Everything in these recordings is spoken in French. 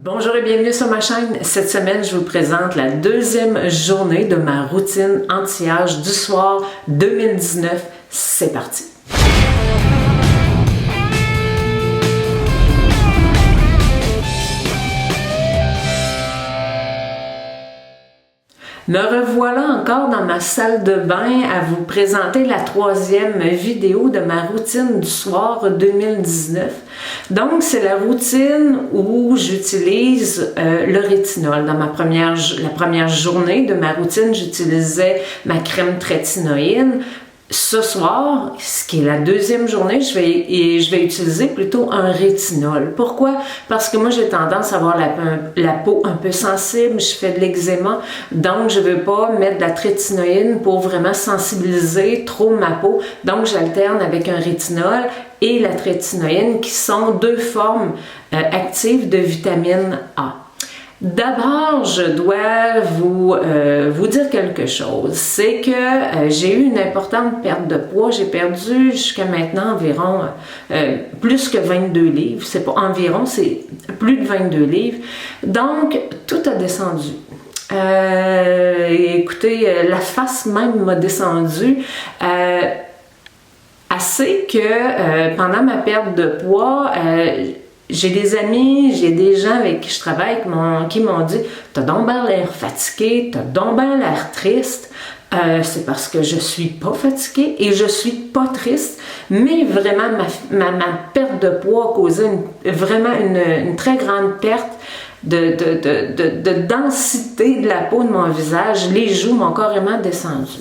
Bonjour et bienvenue sur ma chaîne. Cette semaine, je vous présente la deuxième journée de ma routine anti-âge du soir 2019. C'est parti! Me revoilà encore dans ma salle de bain à vous présenter la troisième vidéo de ma routine du soir 2019. Donc, c'est la routine où j'utilise le rétinol. Dans la première journée de ma routine, j'utilisais ma crème trétinoïne. Ce soir, ce qui est la deuxième journée, je vais utiliser plutôt un rétinol. Pourquoi? Parce que moi, j'ai tendance à avoir la peau un peu sensible, je fais de l'eczéma, donc je ne veux pas mettre de la trétinoïne pour vraiment sensibiliser trop ma peau. Donc, j'alterne avec un rétinol et la trétinoïne qui sont deux formes actives de vitamine A. D'abord, je dois vous dire quelque chose. C'est que j'ai eu une importante perte de poids. J'ai perdu jusqu'à maintenant environ plus que 22 livres. C'est pas environ, c'est plus de 22 livres. Donc, tout a descendu. Écoutez, la face même m'a descendu. Assez que pendant ma perte de poids, j'ai des amis, j'ai des gens avec qui je travaille qui m'ont dit « T'as donc bien l'air fatigué, t'as donc bien l'air triste. » C'est parce que je suis pas fatiguée et je suis pas triste, mais vraiment ma perte de poids a causé vraiment une très grande perte de densité de la peau de mon visage. Les joues m'ont carrément descendu.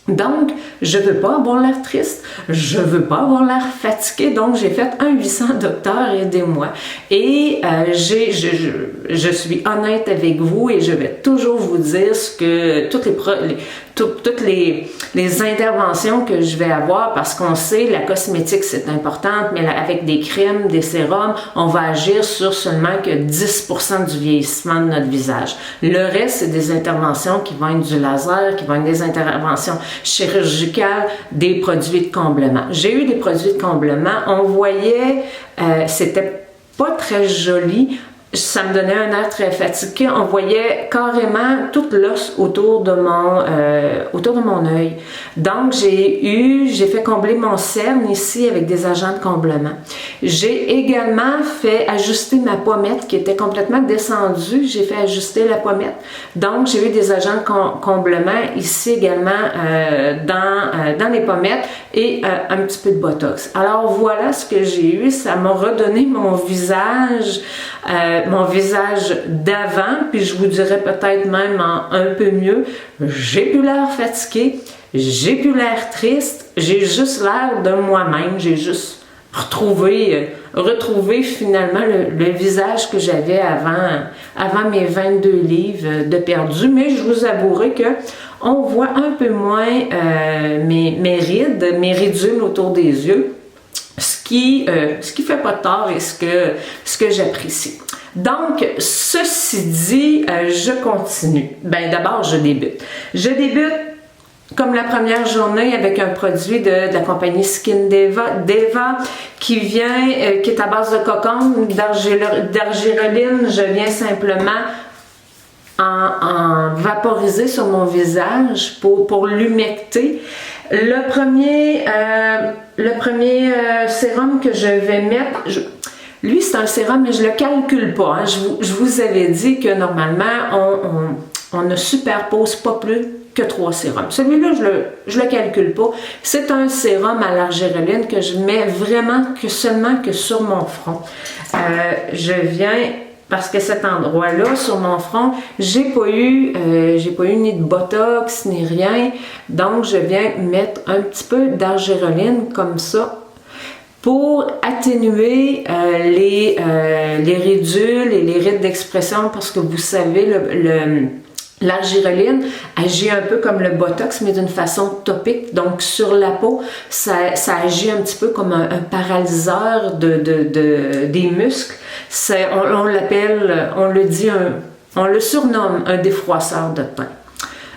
Donc, je veux pas avoir l'air triste, je veux pas avoir l'air fatigué, donc j'ai fait un 800 docteur, aidez-moi. Et je suis honnête avec vous et je vais toujours vous dire ce que toutes les interventions que je vais avoir, parce qu'on sait la cosmétique c'est importante, mais avec des crèmes, des sérums, on va agir sur seulement que 10% du vieillissement de notre visage. Le reste, c'est des interventions qui vont être du laser, qui vont être des interventions chirurgicales, des produits de comblement. J'ai eu des produits de comblement, on voyait, c'était pas très joli. Ça me donnait un air très fatigué. On voyait carrément toute l'os autour de mon œil. Donc, j'ai fait combler mon cerne ici avec des agents de comblement. J'ai également fait ajuster ma pommette qui était complètement descendue. J'ai fait ajuster la pommette. Donc, j'ai eu des agents de comblement ici également dans les pommettes et un petit peu de botox. Alors, voilà ce que j'ai eu. Ça m'a redonné mon visage d'avant, puis je vous dirais peut-être même un peu mieux. J'ai plus l'air fatigué, j'ai plus l'air triste, j'ai juste l'air de moi-même, j'ai juste retrouvé finalement le visage que j'avais avant mes 22 livres de perdu, mais je vous avouerai que on voit un peu moins mes rides, mes ridules autour des yeux, ce qui fait pas de tort et ce que j'apprécie. Donc, ceci dit, je continue. Ben, d'abord, je débute. Je débute comme la première journée avec un produit de la compagnie Skin Deva qui est à base de cocon, d'argireline. Je viens simplement en vaporiser sur mon visage pour l'humecter. Le premier sérum que je vais mettre, lui, c'est un sérum, mais je ne le calcule pas. Hein. Je vous avais dit que normalement, on ne superpose pas plus que 3 sérums. Celui-là, je le calcule pas. C'est un sérum à l'argireline que je mets vraiment seulement sur mon front. Je viens, parce que cet endroit-là, sur mon front, j'ai pas eu ni de botox, ni rien. Donc, je viens mettre un petit peu d'argireline comme ça, pour atténuer les ridules et les rides d'expression, parce que vous savez, l'argireline agit un peu comme le botox, mais d'une façon topique. Donc, sur la peau, ça agit un petit peu comme un paralyseur des muscles. On le surnomme un défroisseur de teint.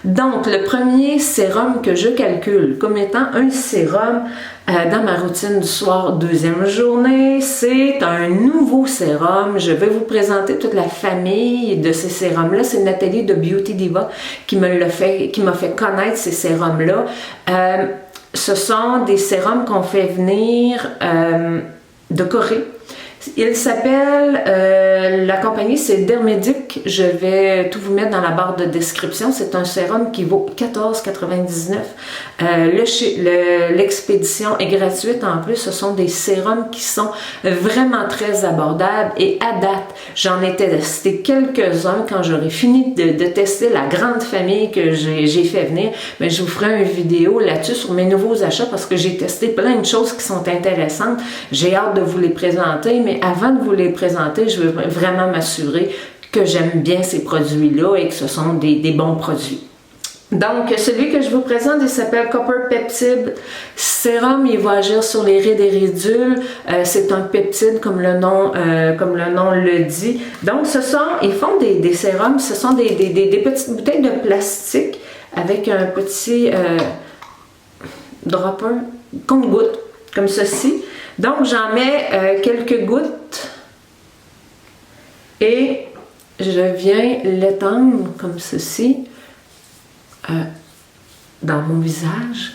Donc, le premier sérum que je calcule comme étant un sérum dans ma routine du soir, deuxième journée, c'est un nouveau sérum. Je vais vous présenter toute la famille de ces sérums-là. C'est Nathalie de Beauty Diva qui m'a fait connaître ces sérums-là. Ce sont des sérums qu'on fait venir de Corée. Il s'appelle, la compagnie c'est Dermedic, je vais tout vous mettre dans la barre de description, c'est un sérum qui vaut 14,99. L'expédition est gratuite en plus, ce sont des sérums qui sont vraiment très abordables et à date, j'en ai testé quelques-uns quand j'aurai fini de tester la grande famille que j'ai fait venir, mais je vous ferai une vidéo là-dessus sur mes nouveaux achats parce que j'ai testé plein de choses qui sont intéressantes, j'ai hâte de vous les présenter, mais avant de vous les présenter, je veux vraiment m'assurer que j'aime bien ces produits-là et que ce sont des bons produits. Donc, celui que je vous présente, il s'appelle Copper Peptide Sérum. Il va agir sur les rides et ridules. C'est un peptide, comme le nom le dit. Donc, ils font des sérums. Ce sont des petites bouteilles de plastique avec un petit dropper, compte-gouttes, comme ceci. Donc, j'en mets quelques gouttes et je viens l'étendre comme ceci dans mon visage.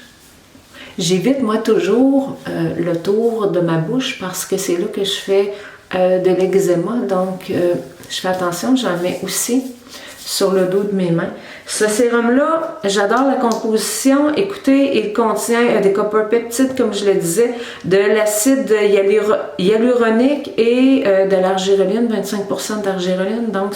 J'évite, moi, toujours le tour de ma bouche parce que c'est là que je fais de l'eczéma. Donc, je fais attention, j'en mets aussi sur le dos de mes mains. Ce sérum-là, j'adore la composition. Écoutez, il contient des copper peptides, comme je le disais, de l'acide hyaluronique et de l'argireline, 25% d'argireline. Donc,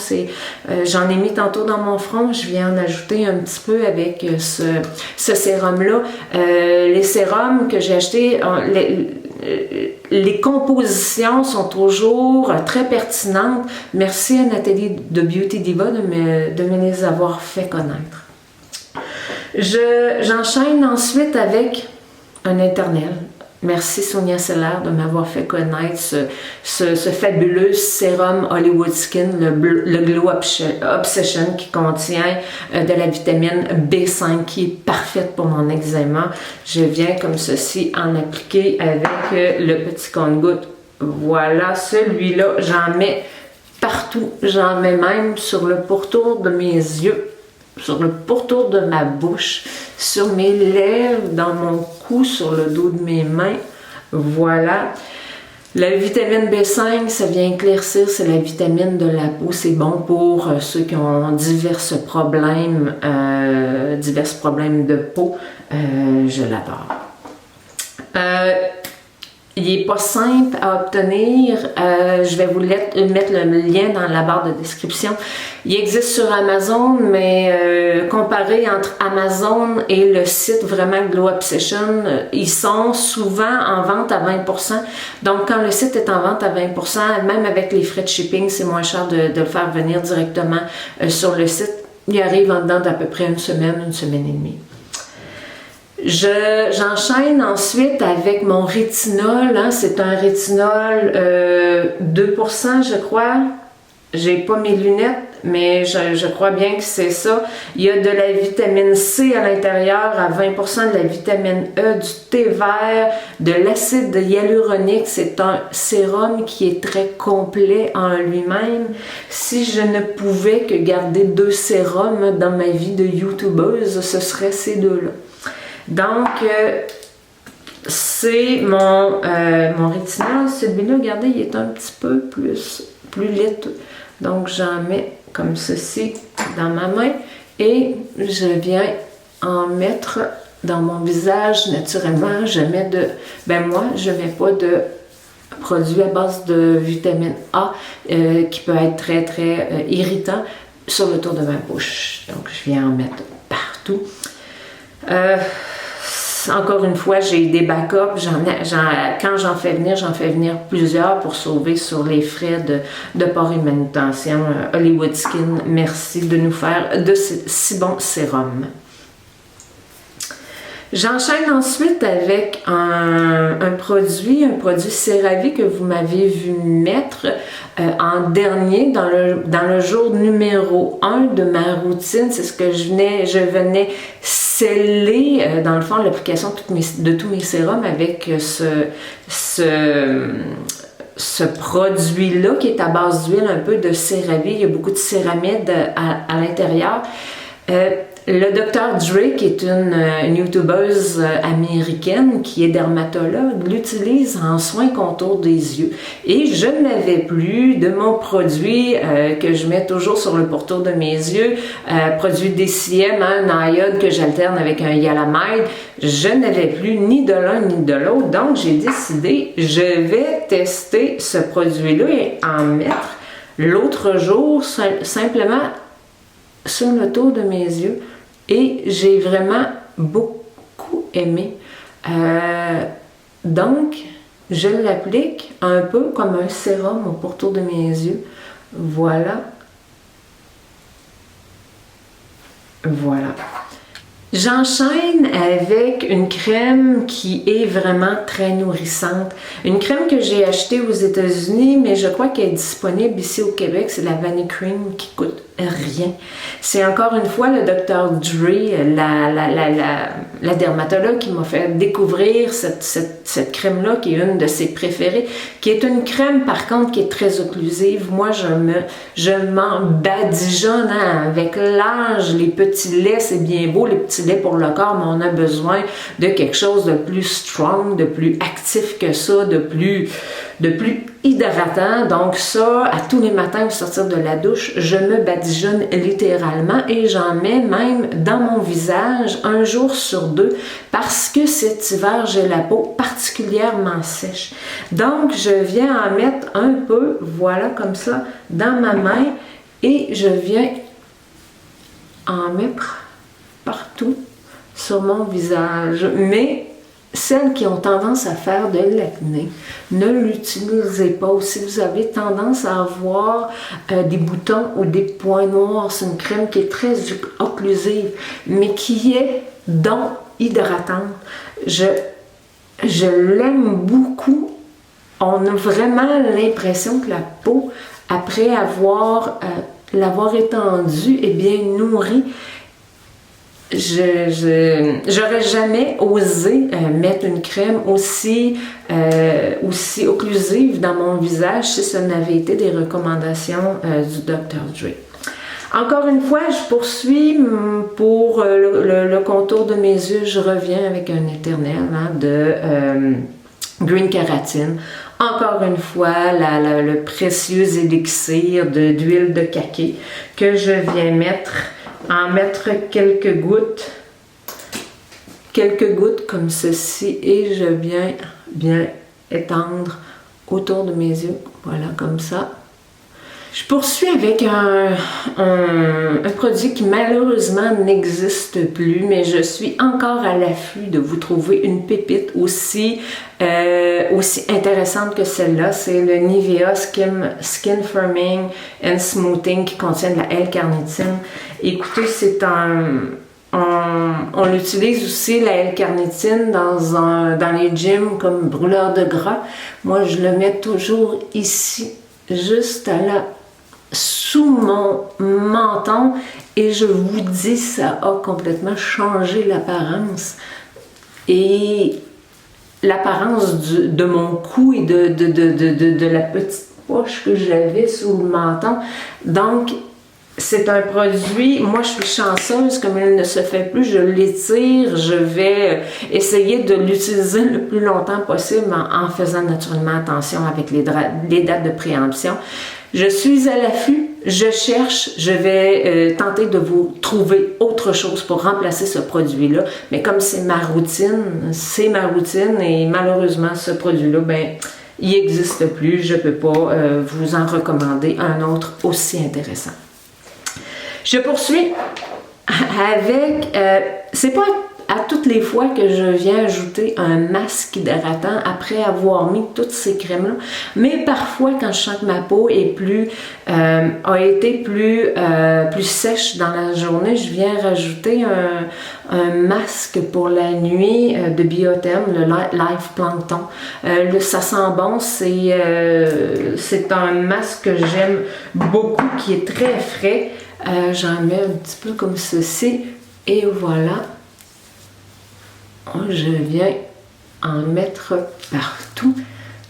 j'en ai mis tantôt dans mon front. Je viens en ajouter un petit peu avec ce sérum-là. Les sérums que j'ai achetés, les compositions sont toujours très pertinentes. Merci à Nathalie de Beauty Diva de me les avoir fait connaître. J'enchaîne ensuite avec un éternel. Merci Sonia Seller de m'avoir fait connaître ce fabuleux sérum Hollywood Skin, le Glow Obsession, qui contient de la vitamine B5 qui est parfaite pour mon eczéma. Je viens comme ceci en appliquer avec le petit compte-gouttes. Voilà, celui-là, j'en mets partout. J'en mets même sur le pourtour de mes yeux, sur le pourtour de ma bouche, sur mes lèvres, dans mon cou, sur le dos de mes mains. Voilà. La vitamine B5, ça vient éclaircir, c'est la vitamine de la peau. C'est bon pour ceux qui ont divers problèmes de peau. Je l'adore. Il n'est pas simple à obtenir. Je vais vous mettre le lien dans la barre de description. Il existe sur Amazon, mais comparé entre Amazon et le site vraiment Glow Obsession, ils sont souvent en vente à 20%. Donc, quand le site est en vente à 20%, même avec les frais de shipping, c'est moins cher de le faire venir directement sur le site. Il arrive en dedans d'à peu près une semaine et demie. J'enchaîne ensuite avec mon rétinol, hein. C'est un rétinol 2%, je crois. J'ai pas mes lunettes, mais je crois bien que c'est ça. Il y a de la vitamine C à l'intérieur, à 20%, de la vitamine E, du thé vert, de l'acide hyaluronique. C'est un sérum qui est très complet en lui-même. Si je ne pouvais que garder 2 sérums dans ma vie de youtubeuse, ce serait ces deux-là. Donc, c'est mon rétinol. Celui-là, regardez, il est un petit peu plus laiteux. Donc, j'en mets comme ceci dans ma main et je viens en mettre dans mon visage naturellement. Je mets moi, je mets pas de produit à base de vitamine A qui peut être très, très irritant sur le tour de ma bouche. Donc, je viens en mettre partout. Encore une fois, j'ai des backups. Quand j'en fais venir plusieurs pour sauver sur les frais de port et manutention. Hollywood Skin, merci de nous faire de si bons sérums. J'enchaîne ensuite avec un produit CeraVe que vous m'avez vu mettre en dernier dans le jour numéro 1 de ma routine. C'est ce que je venais sceller dans le fond l'application de tous mes sérums avec ce produit-là qui est à base d'huile, un peu de CeraVe. Il y a beaucoup de céramide à l'intérieur. Le Dr. Dre, qui est une youtubeuse américaine qui est dermatologue, l'utilise en soins contour des yeux. Et je n'avais plus de mon produit que je mets toujours sur le pourtour de mes yeux, produit DCM, un iode que j'alterne avec un Yalamide. Je n'avais plus ni de l'un ni de l'autre, donc j'ai décidé, je vais tester ce produit-là et en mettre l'autre jour simplement sur le tour de mes yeux. Et j'ai vraiment beaucoup aimé. Donc, je l'applique un peu comme un sérum au pourtour de mes yeux. Voilà. Voilà. J'enchaîne avec une crème qui est vraiment très nourrissante. Une crème que j'ai achetée aux États-Unis, mais je crois qu'elle est disponible ici au Québec. C'est la Vanille Cream qui coûte rien. C'est encore une fois le Dr. Dre, la dermatologue qui m'a fait découvrir cette crème-là, qui est une de ses préférées, qui est une crème par contre qui est très occlusive. Moi, je m'en badigeonne avec l'âge. Les petits laits, c'est bien beau, les petits laits pour le corps, mais on a besoin de quelque chose de plus strong, de plus actif que ça, de plus hydratant. Donc ça, à tous les matins au sortir de la douche, je me badigeonne littéralement et j'en mets même dans mon visage 1 jour sur 2 parce que cet hiver, j'ai la peau particulièrement sèche. Donc, je viens en mettre un peu, voilà, comme ça, dans ma main et je viens en mettre partout sur mon visage. Mais celles qui ont tendance à faire de l'acné, ne l'utilisez pas. Ou si vous avez tendance à avoir des boutons ou des points noirs, c'est une crème qui est très occlusive, mais qui est donc hydratante. Je l'aime beaucoup. On a vraiment l'impression que la peau, après l'avoir étendue, est bien nourrie. J'aurais jamais osé mettre une crème aussi occlusive dans mon visage si ce n'avait été des recommandations du Dr. Dre. Encore une fois, je poursuis pour le contour de mes yeux. Je reviens avec un éternel de Green Keratin. Encore une fois, le précieux élixir d'huile de kaki que je viens mettre quelques gouttes comme ceci et je viens bien étendre autour de mes yeux, voilà, comme ça. Je poursuis avec un produit qui malheureusement n'existe plus, mais je suis encore à l'affût de vous trouver une pépite aussi intéressante que celle-là. C'est le Nivea Skin Firming and Smoothing qui contient de la L-carnitine. Écoutez, on l'utilise aussi, la L-carnitine, dans les gyms comme brûleur de gras. Moi, je le mets toujours ici, juste sous mon menton, et je vous dis, ça a complètement changé l'apparence. Et l'apparence de mon cou et de la petite poche que j'avais sous le menton. Donc, c'est un produit, moi je suis chanceuse, comme il ne se fait plus, je l'étire, je vais essayer de l'utiliser le plus longtemps possible en faisant naturellement attention avec les dates de préemption. Je suis à l'affût, je cherche, je vais tenter de vous trouver autre chose pour remplacer ce produit-là, mais comme c'est ma routine et malheureusement ce produit-là, il n'existe plus, je ne peux pas vous en recommander un autre aussi intéressant. Je poursuis avec, c'est pas à toutes les fois que je viens ajouter un masque hydratant après avoir mis toutes ces crèmes-là. Mais parfois, quand je sens que ma peau est a été plus sèche dans la journée, je viens rajouter un masque pour la nuit de Biotherm, le Life Plankton. Ça sent bon, c'est un masque que j'aime beaucoup, qui est très frais. J'en mets un petit peu comme ceci, et voilà. Je viens en mettre partout.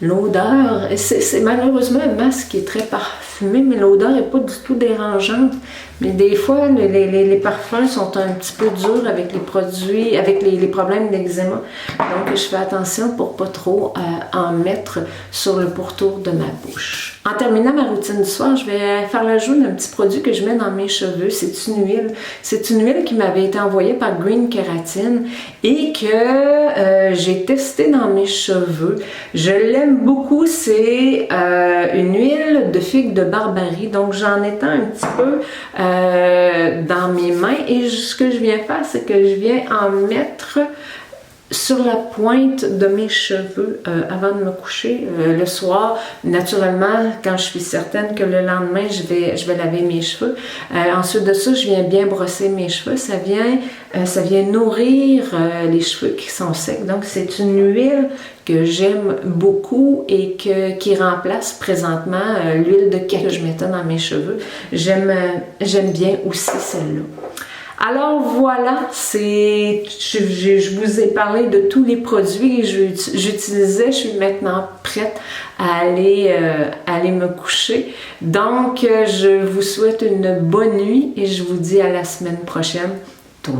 L'odeur, c'est malheureusement un masque qui est très parfumé, mais l'odeur n'est pas du tout dérangeante. Mais des fois, les parfums sont un petit peu durs avec les produits, avec les problèmes d'eczéma. Donc, je fais attention pour pas trop en mettre sur le pourtour de ma bouche. En terminant ma routine du soir, je vais faire l'ajout d'un petit produit que je mets dans mes cheveux. C'est une huile. C'est une huile qui m'avait été envoyée par Green Keratin et que j'ai testée dans mes cheveux. Je l'aime beaucoup. C'est une huile de figue de Barbarie. Donc, j'en étends un petit peu dans mes mains, et ce que je viens faire, c'est que je viens en mettre sur la pointe de mes cheveux avant de me coucher le soir. Naturellement, quand je suis certaine que le lendemain je vais laver mes cheveux. Ensuite de ça, je viens bien brosser mes cheveux. Ça vient nourrir les cheveux qui sont secs. Donc c'est une huile que j'aime beaucoup et qui remplace présentement l'huile de cacao que je mettais dans mes cheveux. J'aime bien aussi celle-là. Alors voilà, je vous ai parlé de tous les produits que j'utilisais. Je suis maintenant prête à aller me coucher. Donc, je vous souhaite une bonne nuit et je vous dis à la semaine prochaine. Tony.